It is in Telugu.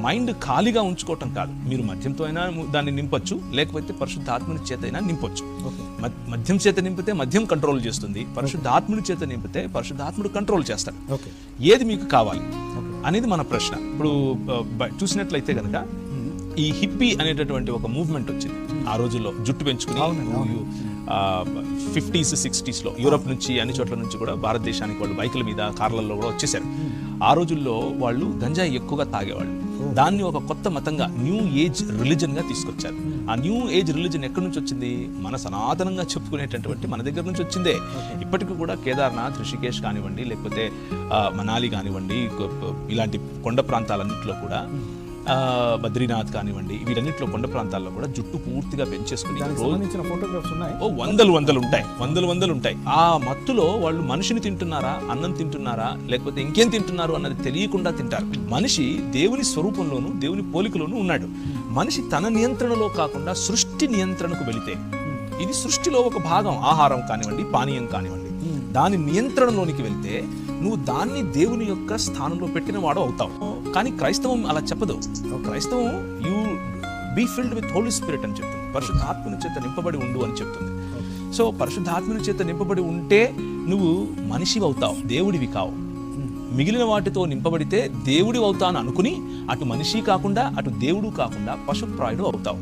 మైండ్ ఖాళీగా ఉంచుకోవటం కాదు. మీరు మద్యంతో అయినా దాన్ని నింపొచ్చు, లేకపోతే పరిశుద్ధాత్మని చేత అయినా నింపొచ్చు. మద్యం చేత నింపితే మద్యం కంట్రోల్ చేస్తుంది, పరిశుద్ధాత్ముడి చేత నింపితే పరిశుద్ధాత్ముడు కంట్రోల్ చేస్తాడు. ఏది మీకు కావాలి అనేది మన ప్రశ్న. ఇప్పుడు చూసినట్లయితే కనుక ఈ హిప్పీ అనేటటువంటి ఒక మూవ్మెంట్ వచ్చింది ఆ రోజుల్లో. జుట్టు పెంచుకుని 50s 60s యూరోప్ నుంచి అన్ని చోట్ల నుంచి కూడా భారతదేశానికి వాళ్ళు బైకుల మీద కార్లలో కూడా వచ్చేసారు. ఆ రోజుల్లో వాళ్ళు గంజాయి ఎక్కువగా తాగేవాళ్ళు. దాన్ని ఒక కొత్త మతంగా న్యూ ఏజ్ రిలీజన్ గా తీసుకొచ్చారు. ఆ న్యూ ఏజ్ రిలీజన్ ఎక్కడి నుంచి వచ్చింది? మన సనాతనంగా చెప్పుకునేటటువంటి మన దగ్గర నుంచి వచ్చిందే. ఇప్పటికీ కూడా కేదార్నాథ్, రిషికేష్ కానివ్వండి, లేకపోతే మనాలి కానివ్వండి, ఇలాంటి కొండ ప్రాంతాలన్నింటిలో కూడా, బద్రీనాథ్ కానివ్వండి, వీటన్నిటిలో కొండ ప్రాంతాల్లో కూడా జుట్టు పూర్తిగా పెంచేసుకుని ఫోటోగ్రాఫ్స్ ఉన్నాయి. వందలు ఉంటాయి. ఆ మత్తులో వాళ్ళు మనిషిని తింటున్నారా, అన్నం తింటున్నారా, లేకపోతే ఇంకేం తింటున్నారు అన్నది తెలియకుండా తింటారు. మనిషి దేవుని స్వరూపంలోను దేవుని పోలికలోనూ ఉన్నాడు. మనిషి తన నియంత్రణలో కాకుండా సృష్టి నియంత్రణకు వెళితే, ఇది సృష్టిలో ఒక భాగం, ఆహారం కానివ్వండి, పానీయం కానివ్వండి, దాని నియంత్రణలోనికి వెళ్తే నువ్వు దాన్ని దేవుని యొక్క స్థానంలో పెట్టిన వాడు అవుతావు. కానీ క్రైస్తవం అలా చెప్పదు. క్రైస్తవం you be filled with holy spirit అని చెప్తుంది. పరిశుద్ధాత్మని చేత నింపబడి ఉండు అని చెప్తుంది. సో పరిశుద్ధాత్మని చేత నింపబడి ఉంటే నువ్వు మనిషివి అవుతావు, దేవుడివి కావు. మిగిలిన వాటితో నింపబడితే దేవుడి అవుతాను అనుకుని అటు మనిషి కాకుండా అటు దేవుడు కాకుండా పశుప్రాయుడు అవుతావు.